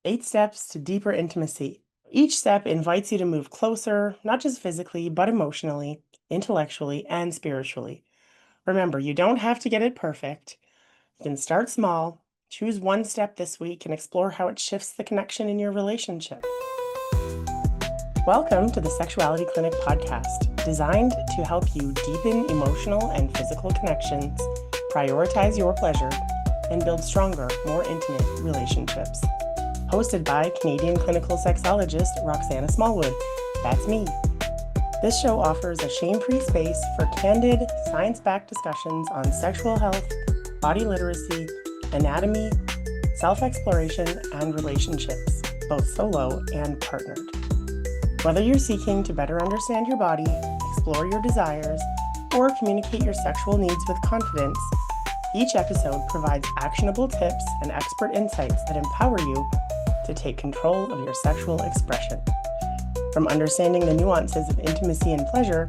8 steps to deeper intimacy. Each step invites you to move closer, not just physically, but emotionally, intellectually, and spiritually. Remember, you don't have to get it perfect. You can start small, choose one step this week, and explore how it shifts the connection in your relationship. Welcome to the Sexuality Clinic Podcast, designed to help you deepen emotional and physical connections, prioritize your pleasure, and build stronger, more intimate relationships. Hosted by Canadian clinical sexologist Roxanna Smallwood. That's me. This show offers a shame-free space for candid, science-backed discussions on sexual health, body literacy, anatomy, self-exploration, and relationships, both solo and partnered. Whether you're seeking to better understand your body, explore your desires, or communicate your sexual needs with confidence, each episode provides actionable tips and expert insights that empower you to take control of your sexual expression. From understanding the nuances of intimacy and pleasure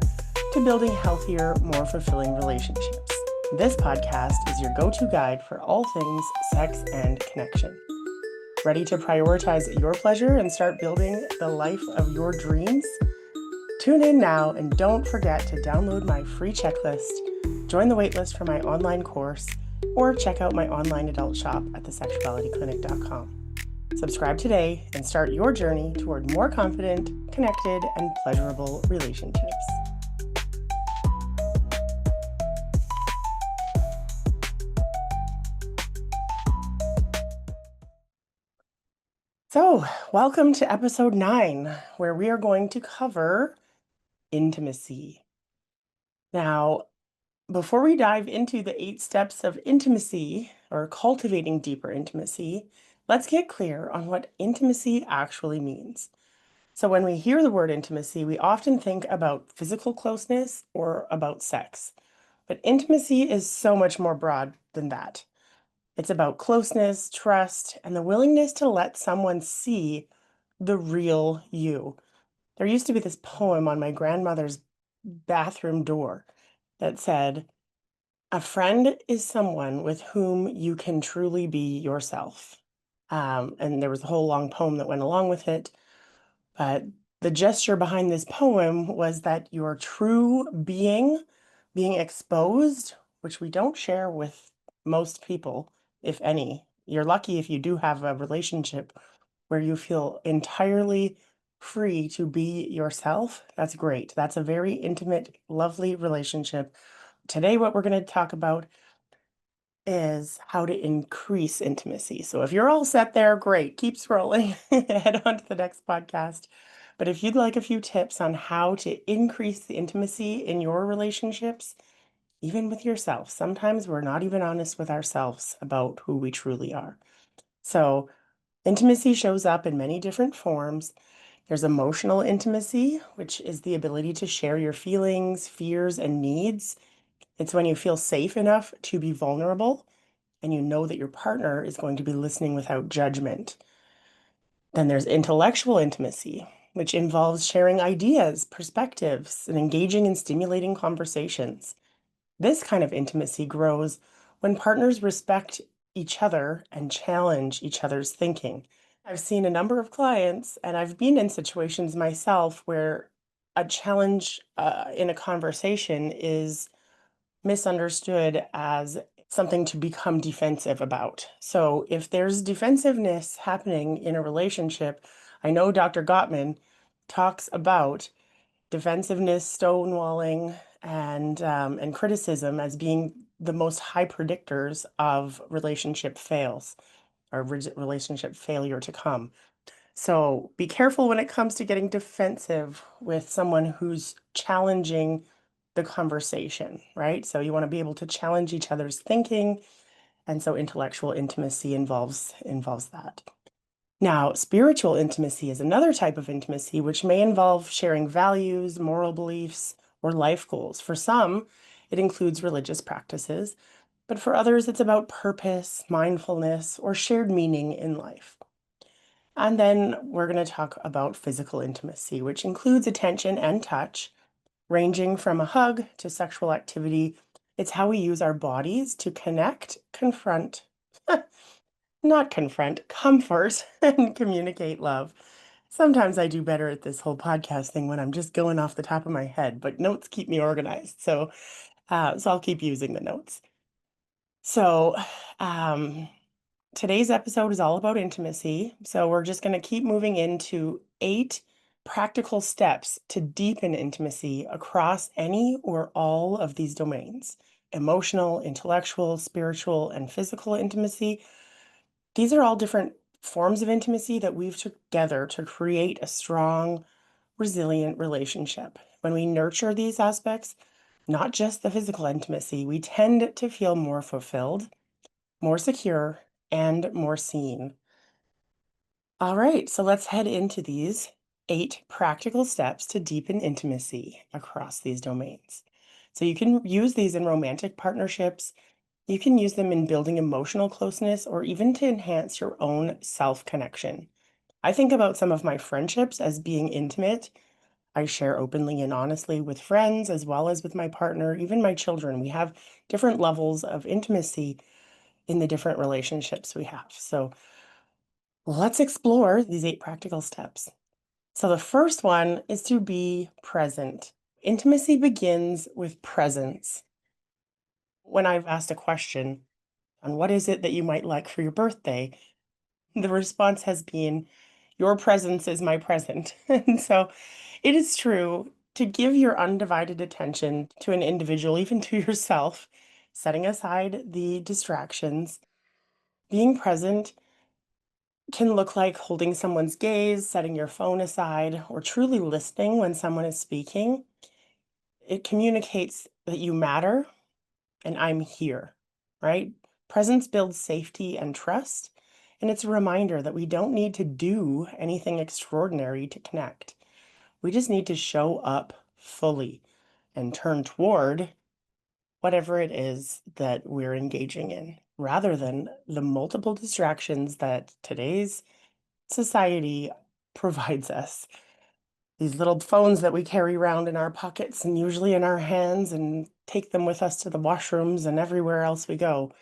to building healthier, more fulfilling relationships. This podcast is your go-to guide for all things sex and connection. Ready to prioritize your pleasure and start building the life of your dreams? Tune in now and don't forget to download my free checklist, join the waitlist for my online course, or check out my online adult shop at thesexualityclinic.com. Subscribe today and start your journey toward more confident, connected, and pleasurable relationships. So, welcome to episode 9, where we are going to cover intimacy. Now, before we dive into the 8 steps of intimacy or cultivating deeper intimacy, let's get clear on what intimacy actually means. So when we hear the word intimacy, we often think about physical closeness or about sex. But intimacy is so much more broad than that. It's about closeness, trust, and the willingness to let someone see the real you. There used to be this poem on my grandmother's bathroom door that said, "A friend is someone with whom you can truly be yourself." And there was a whole long poem that went along with it. But the gesture behind this poem was that your true being exposed, which we don't share with most people, if any. You're lucky if you do have a relationship where you feel entirely free to be yourself. That's great. That's a very intimate, lovely relationship. Today, what we're going to talk about is how to increase intimacy. So if you're all set there, great. Keep scrolling, head on to the next podcast. But if you'd like a few tips on how to increase the intimacy in your relationships, even with yourself, sometimes we're not even honest with ourselves about who we truly are. So intimacy shows up in many different forms. There's emotional intimacy, which is the ability to share your feelings, fears, and needs. It's when you feel safe enough to be vulnerable and you know that your partner is going to be listening without judgment. Then there's intellectual intimacy, which involves sharing ideas, perspectives, and engaging in stimulating conversations. This kind of intimacy grows when partners respect each other and challenge each other's thinking. I've seen a number of clients, and I've been in situations myself where a challenge in a conversation is misunderstood as something to become defensive about. So if there's defensiveness happening in a relationship, I know Dr. Gottman talks about defensiveness, stonewalling, and criticism as being the most high predictors of relationship fails or relationship failure to come. So be careful when it comes to getting defensive with someone who's challenging the conversation, right? So you want to be able to challenge each other's thinking. And so intellectual intimacy involves that. Now, spiritual intimacy is another type of intimacy, which may involve sharing values, moral beliefs, or life goals. For some, it includes religious practices, but for others, it's about purpose, mindfulness, or shared meaning in life. And then we're going to talk about physical intimacy, which includes attention and touch, ranging from a hug to sexual activity. It's how we use our bodies to connect, confront, not confront, comfort, and communicate love. Sometimes I do better at this whole podcast thing when I'm just going off the top of my head, but notes keep me organized. So I'll keep using the notes. So, um, today's episode is all about intimacy. So we're just going to keep moving into 8 practical steps to deepen intimacy across any or all of these domains: emotional, intellectual, spiritual, and physical intimacy. These are all different forms of intimacy that weave together to create a strong, resilient relationship. When we nurture these aspects, not just the physical intimacy, we tend to feel more fulfilled, more secure, and more seen. All right, so let's head into these 8 practical steps to deepen intimacy across these domains. So you can use these in romantic partnerships, you can use them in building emotional closeness, or even to enhance your own self connection. I think about some of my friendships as being intimate. I share openly and honestly with friends as well as with my partner, even my children. We have different levels of intimacy in the different relationships we have. So let's explore these 8 practical steps. So the first one is to be present. Intimacy begins with presence. When I've asked a question on what is it that you might like for your birthday, the response has been, your presence is my present. And so it is true to give your undivided attention to an individual, even to yourself, setting aside the distractions. Being present can look like holding someone's gaze, setting your phone aside, or truly listening when someone is speaking. It communicates that you matter and I'm here, right? Presence builds safety and trust. And it's a reminder that we don't need to do anything extraordinary to connect. We just need to show up fully and turn toward whatever it is that we're engaging in, rather than the multiple distractions that today's society provides us. These little phones that we carry around in our pockets and usually in our hands and take them with us to the washrooms and everywhere else we go.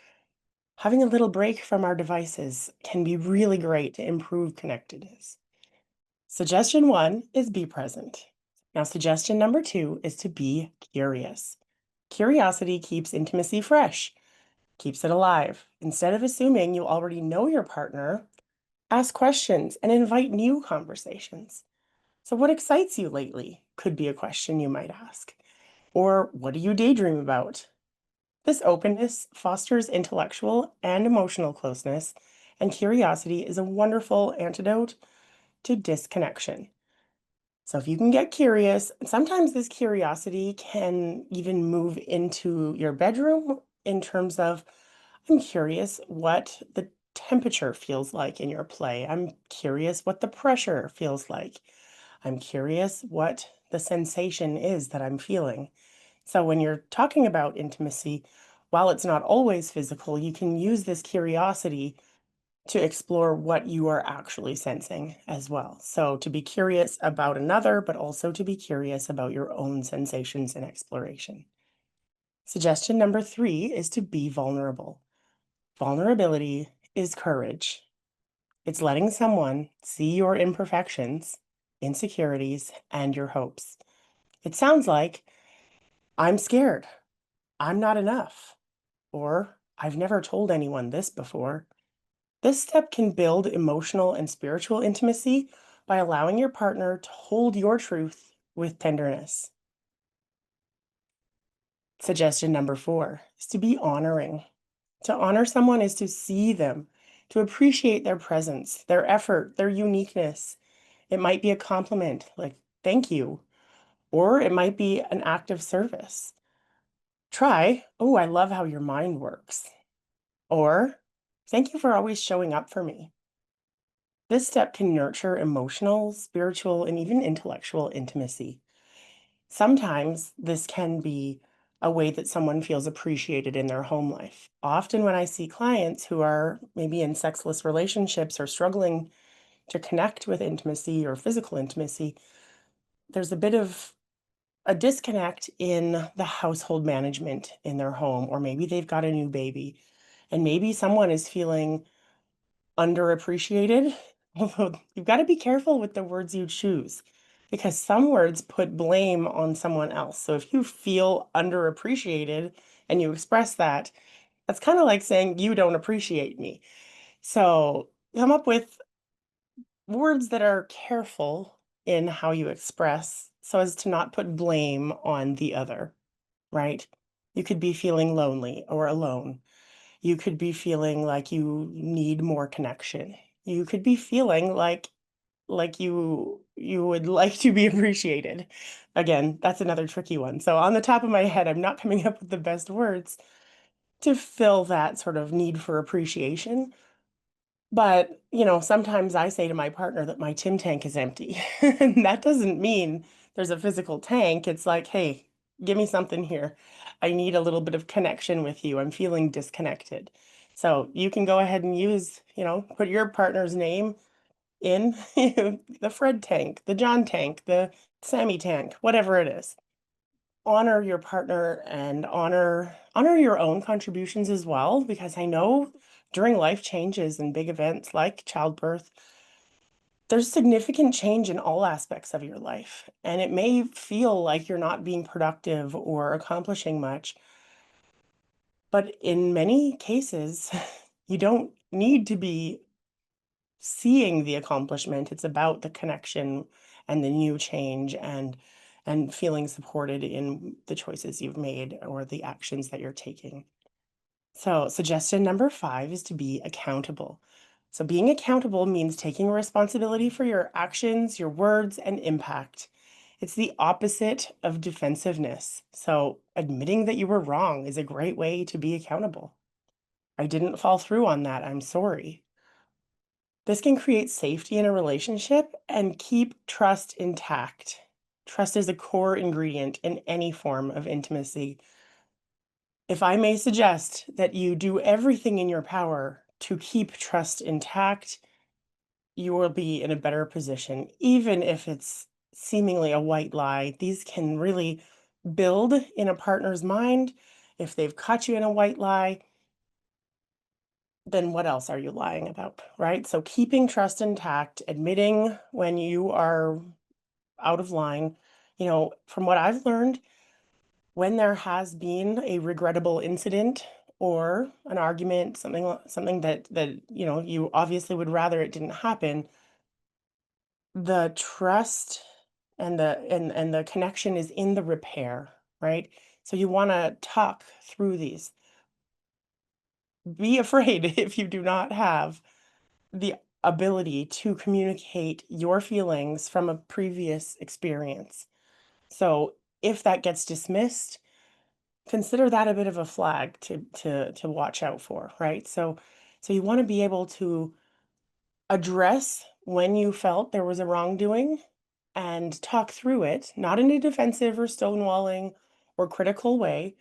Having a little break from our devices can be really great to improve connectedness. Suggestion 1 is be present. Now, suggestion number 2 is to be curious. Curiosity keeps intimacy fresh, keeps it alive. Instead of assuming you already know your partner, ask questions and invite new conversations. So, what excites you lately? Could be a question you might ask. Or, what do you daydream about? This openness fosters intellectual and emotional closeness, and curiosity is a wonderful antidote to disconnection. So, if you can get curious, sometimes this curiosity can even move into your bedroom in terms of, I'm curious what the temperature feels like in your play. I'm curious what the pressure feels like. I'm curious what the sensation is that I'm feeling. So, when you're talking about intimacy, while it's not always physical, you can use this curiosity to explore what you are actually sensing as well. So, to be curious about another, but also to be curious about your own sensations and exploration. Suggestion number 3 is to be vulnerable. Vulnerability is courage. It's letting someone see your imperfections, insecurities, and your hopes. It sounds like, I'm scared, I'm not enough, or I've never told anyone this before. This step can build emotional and spiritual intimacy by allowing your partner to hold your truth with tenderness. Suggestion number 4 is to be honoring. To honor someone is to see them, to appreciate their presence, their effort, their uniqueness. It might be a compliment, like, thank you, or it might be an act of service. Try, oh, I love how your mind works, or thank you for always showing up for me. This step can nurture emotional, spiritual, and even intellectual intimacy. Sometimes this can be a way that someone feels appreciated in their home life. Often, when I see clients who are maybe in sexless relationships or struggling to connect with intimacy or physical intimacy, there's a bit of a disconnect in the household management in their home, or maybe they've got a new baby, and maybe someone is feeling underappreciated, although you've got to be careful with the words you choose because some words put blame on someone else. So if you feel underappreciated and you express that, that's kind of like saying you don't appreciate me. So come up with words that are careful in how you express so as to not put blame on the other, right? You could be feeling lonely or alone. You could be feeling like you need more connection. You could be feeling like you would like to be appreciated. Again, that's another tricky one. So on the top of my head, I'm not coming up with the best words to fill that sort of need for appreciation. But, sometimes I say to my partner that my Tim tank is empty. And that doesn't mean there's a physical tank. It's like, hey, give me something here. I need a little bit of connection with you. I'm feeling disconnected. So you can go ahead and use, put your partner's name in the Fred tank, the John tank, the Sammy tank, whatever it is. Honor your partner and honor your own contributions as well, because I know during life changes and big events like childbirth, there's significant change in all aspects of your life. And it may feel like you're not being productive or accomplishing much, but in many cases, you don't need to be seeing the accomplishment. It's about the connection and the new change and feeling supported in the choices you've made or the actions that you're taking. So, suggestion number 5 is to be accountable. So, being accountable means taking responsibility for your actions, your words, and impact. It's the opposite of defensiveness. So, admitting that you were wrong is a great way to be accountable. I didn't fall through on that. I'm sorry. This can create safety in a relationship and keep trust intact. Trust is a core ingredient in any form of intimacy. If I may suggest that you do everything in your power to keep trust intact, you will be in a better position, even if it's seemingly a white lie. These can really build in a partner's mind. If they've caught you in a white lie, then what else are you lying about, right? So keeping trust intact, admitting when you are out of line, from what I've learned, when there has been a regrettable incident or an argument, something that you obviously would rather it didn't happen, the trust and the connection is in the repair, right? So you want to talk through these. Be afraid if you do not have the ability to communicate your feelings from a previous experience. So if that gets dismissed, consider that a bit of a flag to watch out for, right? So you want to be able to address when you felt there was a wrongdoing and talk through it, not in a defensive or stonewalling or critical way,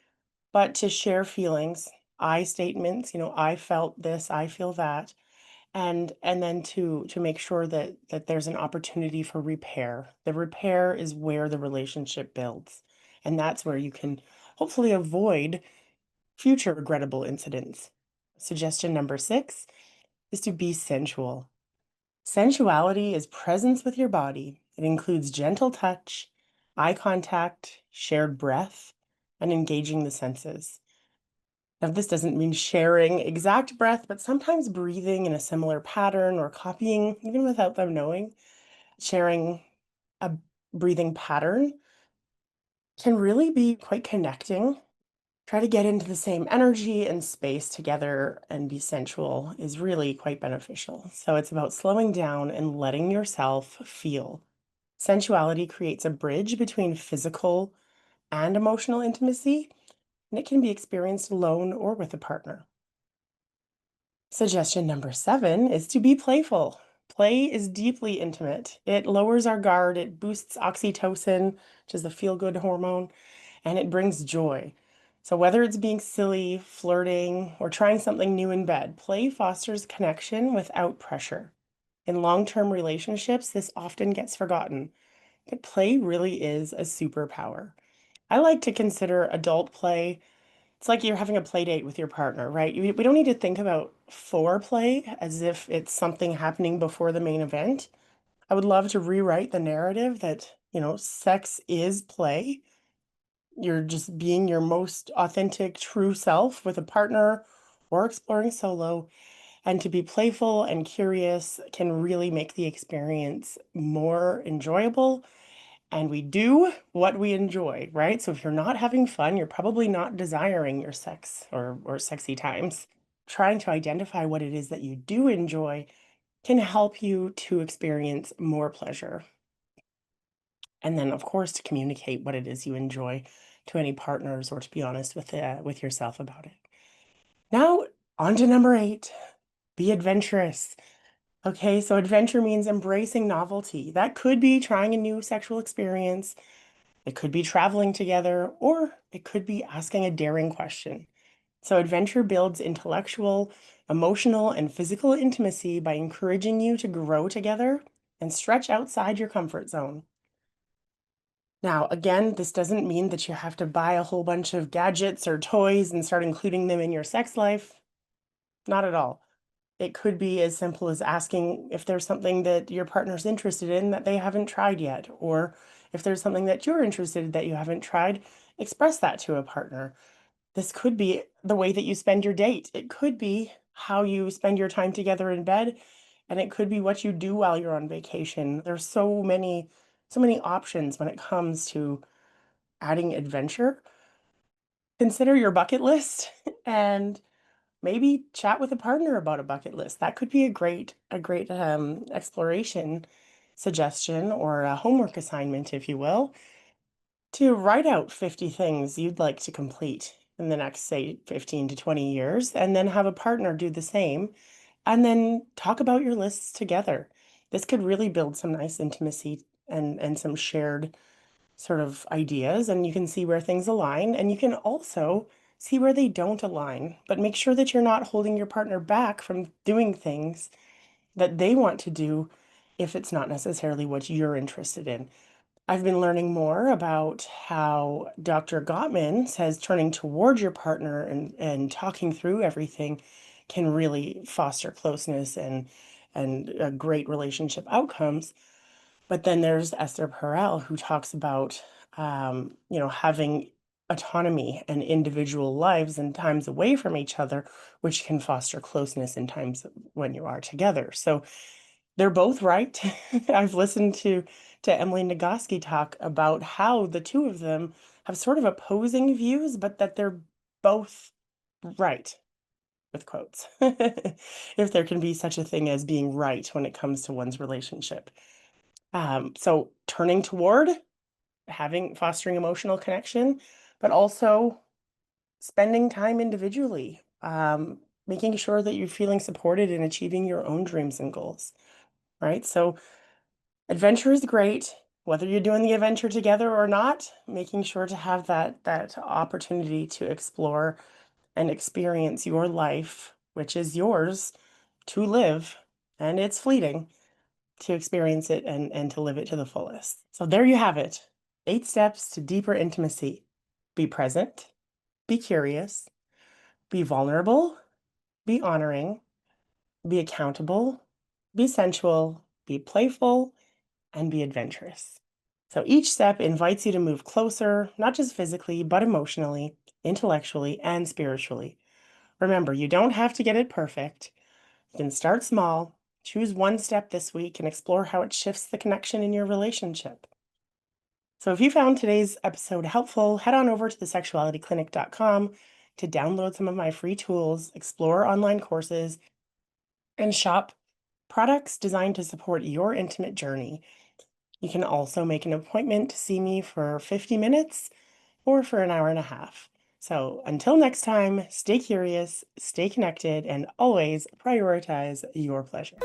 but to share feelings, I statements, I felt this, I feel that, and then to make sure that there's an opportunity for repair. The repair is where the relationship builds, and that's where you can hopefully avoid future regrettable incidents. Suggestion number 6 is to be sensual. Sensuality is presence with your body. It includes gentle touch, eye contact, shared breath, and engaging the senses. Now, this doesn't mean sharing exact breath, but sometimes breathing in a similar pattern or copying, even without them knowing, sharing a breathing pattern can really be quite connecting. Try to get into the same energy and space together and be sensual is really quite beneficial. So it's about slowing down and letting yourself feel. Sensuality creates a bridge between physical and emotional intimacy, and it can be experienced alone or with a partner. Suggestion number 7 is to be playful. Play is deeply intimate. It lowers our guard, it boosts oxytocin, which is the feel-good hormone, and it brings joy. So whether it's being silly, flirting, or trying something new in bed, play fosters connection without pressure. In long-term relationships, this often gets forgotten, but play really is a superpower. I like to consider adult play It's like you're having a play date with your partner, right? We don't need to think about foreplay as if it's something happening before the main event. I would love to rewrite the narrative that, sex is play. You're just being your most authentic, true self with a partner or exploring solo. And to be playful and curious can really make the experience more enjoyable. And we do what we enjoy, right? So if you're not having fun, you're probably not desiring your sex or sexy times. Trying to identify what it is that you do enjoy can help you to experience more pleasure. And then, of course, to communicate what it is you enjoy to any partners or to be honest with yourself about it. Now, on to number 8, be adventurous. Okay, so adventure means embracing novelty. That could be trying a new sexual experience. It could be traveling together, or it could be asking a daring question. So, adventure builds intellectual, emotional, and physical intimacy by encouraging you to grow together and stretch outside your comfort zone. Now, again, this doesn't mean that you have to buy a whole bunch of gadgets or toys and start including them in your sex life. Not at all. It could be as simple as asking if there's something that your partner's interested in that they haven't tried yet, or if there's something that you're interested in that you haven't tried, express that to a partner. This could be the way that you spend your date. It could be how you spend your time together in bed, and it could be what you do while you're on vacation. There's so many options when it comes to adding adventure. Consider your bucket list and maybe chat with a partner about a bucket list. That could be a great exploration suggestion or a homework assignment, if you will, to write out 50 things you'd like to complete in the next, say, 15 to 20 years, and then have a partner do the same, and then talk about your lists together. This could really build some nice intimacy and some shared sort of ideas, and you can see where things align, and you can also see where they don't align, but make sure that you're not holding your partner back from doing things that they want to do if it's not necessarily what you're interested in. I've been learning more about how Dr. Gottman says turning towards your partner and talking through everything can really foster closeness and great relationship outcomes. But then there's Esther Perel who talks about, having autonomy and individual lives and times away from each other, which can foster closeness in times when you are together. So they're both right. I've listened to Emily Nagoski talk about how the two of them have sort of opposing views, but that they're both right, with quotes, if there can be such a thing as being right when it comes to one's relationship. So turning toward fostering emotional connection, but also spending time individually, making sure that you're feeling supported in achieving your own dreams and goals, right? So adventure is great, whether you're doing the adventure together or not, making sure to have that opportunity to explore and experience your life, which is yours to live, and it's fleeting to experience it and to live it to the fullest. So there you have it. 8 steps to deeper intimacy. Be present, be curious, be vulnerable, be honoring, be accountable, be sensual, be playful, and be adventurous. So each step invites you to move closer, not just physically, but emotionally, intellectually, and spiritually. Remember, you don't have to get it perfect. You can start small, choose one step this week, and explore how it shifts the connection in your relationship. So if you found today's episode helpful, head on over to the sexualityclinic.com to download some of my free tools, explore online courses, and shop products designed to support your intimate journey. You can also make an appointment to see me for 50 minutes or for an hour and a half. So until next time, stay curious, stay connected, and always prioritize your pleasure.